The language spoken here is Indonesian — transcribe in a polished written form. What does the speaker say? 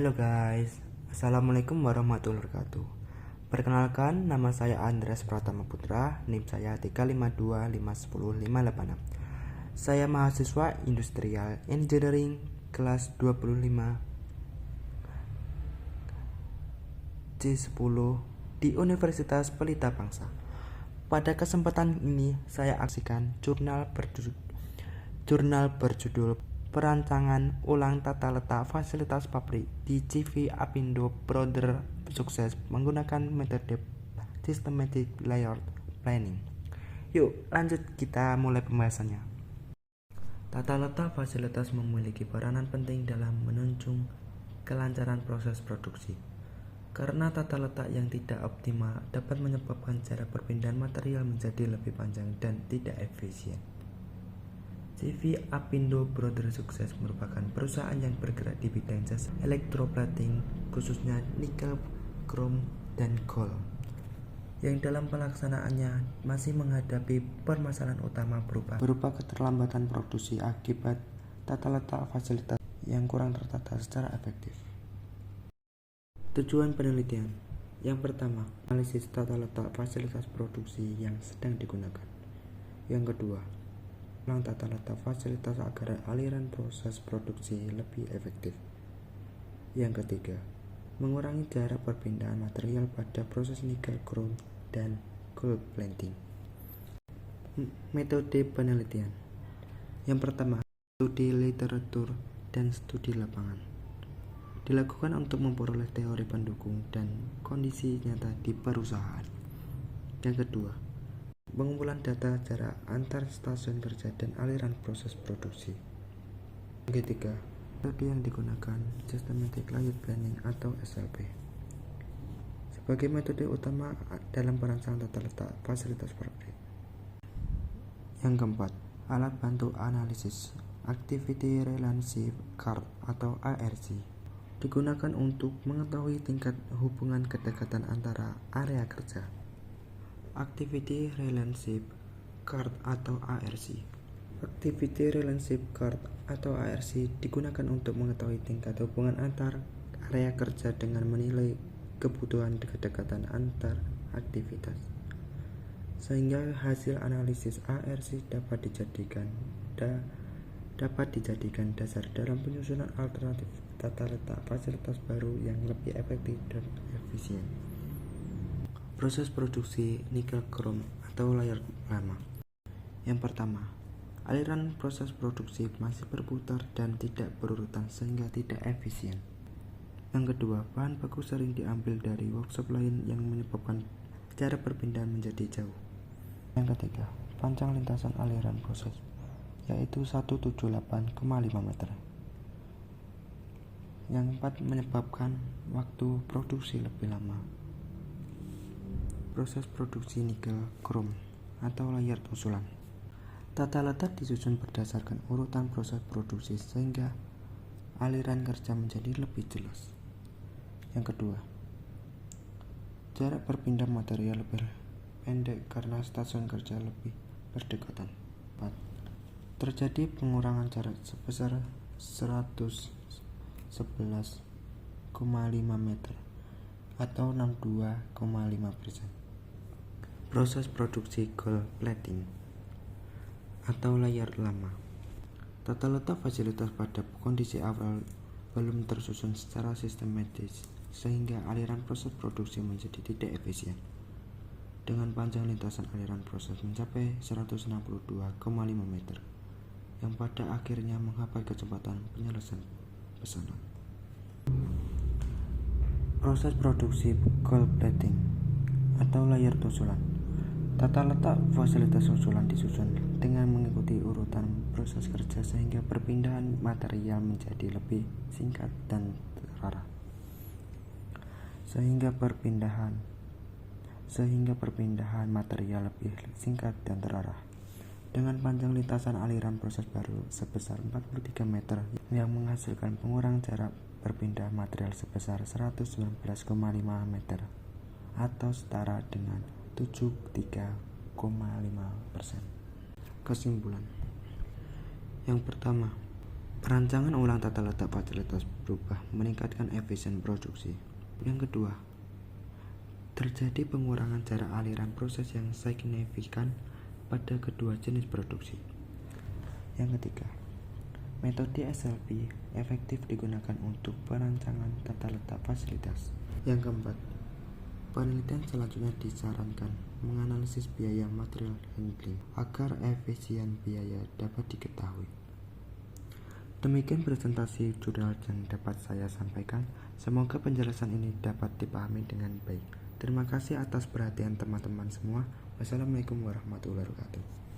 Halo guys, Assalamualaikum warahmatullahi wabarakatuh. Perkenalkan, nama saya Andreas Pratama Putra, NIM saya 352510586. Saya mahasiswa Industrial Engineering kelas 25 C10 di Universitas Pelita Bangsa. Pada kesempatan ini saya aksikan jurnal berjudul Perancangan Ulang Tata Letak Fasilitas Pabrik di CV Apindo Brother Sukses menggunakan metode Systematic Layout Planning. Yuk lanjut, kita mulai pembahasannya. Tata letak fasilitas memiliki peranan penting dalam menunjang kelancaran proses produksi. Karena tata letak yang tidak optimal dapat menyebabkan jarak perpindahan material menjadi lebih panjang dan tidak efisien. CV Apindo Brother Sukses merupakan perusahaan yang bergerak di bidang jasa elektroplating, khususnya nikel, krom, dan gold, yang dalam pelaksanaannya masih menghadapi permasalahan utama berupa keterlambatan produksi akibat tata letak fasilitas yang kurang tertata secara efektif. Tujuan penelitian yang pertama, analisis tata letak fasilitas produksi yang sedang digunakan. Yang kedua, ulang tata letak fasilitas agar aliran proses produksi lebih efektif. Yang ketiga, mengurangi jarak perpindahan material pada proses nikel, krom, dan gold plating. Metode penelitian yang pertama, studi literatur dan studi lapangan dilakukan untuk memperoleh teori pendukung dan kondisi nyata di perusahaan. Yang kedua, pengumpulan data jarak antar stasiun kerja dan aliran proses produksi. Yang ketiga, metode yang digunakan Systematic Layout Planning atau SLP sebagai metode utama dalam perancangan tata letak fasilitas pabrik. Yang keempat, alat bantu analisis Activity Relationship Chart atau ARC digunakan untuk mengetahui tingkat hubungan kedekatan antara area kerja. Activity Relationship Chart atau ARC. Activity Relationship Chart atau ARC digunakan untuk mengetahui tingkat hubungan antar area kerja dengan menilai kebutuhan kedekatan antar aktivitas. Sehingga hasil analisis ARC dapat dijadikan dasar dalam penyusunan alternatif tata letak fasilitas baru yang lebih efektif dan efisien. Proses produksi nikel krom atau layar lama. Yang pertama, aliran proses produksi masih berputar dan tidak berurutan sehingga tidak efisien. Yang kedua, bahan baku sering diambil dari workshop lain yang menyebabkan jarak perpindahan menjadi jauh. Yang ketiga, panjang lintasan aliran proses yaitu 178,5 meter. Yang keempat, menyebabkan waktu produksi lebih lama. Proses produksi nikel krom atau layar susulan. Tata letak disusun berdasarkan urutan proses produksi sehingga aliran kerja menjadi lebih jelas. Yang kedua, jarak berpindah material lebih pendek karena stasiun kerja lebih berdekatan. 4. Terjadi pengurangan jarak sebesar 111,5 meter atau 62,5%. Proses produksi gold plating atau layar lama. Tata letak fasilitas pada kondisi awal belum tersusun secara sistematis sehingga aliran proses produksi menjadi tidak efisien. Dengan panjang lintasan aliran proses mencapai 162,5 meter yang pada akhirnya menghambat kecepatan penyelesaian pesanan. Proses produksi gold plating atau layar susulan. Tata letak fasilitas susulan disusun dengan mengikuti urutan proses kerja sehingga perpindahan material menjadi lebih singkat dan terarah. Sehingga perpindahan material lebih singkat dan terarah. Dengan panjang lintasan aliran proses baru sebesar 43 meter yang menghasilkan pengurangan jarak berpindah material sebesar 119,5 meter atau setara dengan 73,5%. Kesimpulan. Yang pertama, Perancangan ulang tata letak fasilitas berubah meningkatkan efisien produksi. Yang kedua, terjadi pengurangan jarak aliran proses yang signifikan pada kedua jenis produksi. Yang ketiga, metode SLP efektif digunakan untuk perancangan tata letak fasilitas. Yang keempat, penelitian selanjutnya disarankan menganalisis biaya material handling agar efisien biaya dapat diketahui. Demikian presentasi jurnal yang dapat saya sampaikan. Semoga penjelasan ini dapat dipahami dengan baik. Terima kasih atas perhatian teman-teman semua. Wassalamualaikum warahmatullahi wabarakatuh.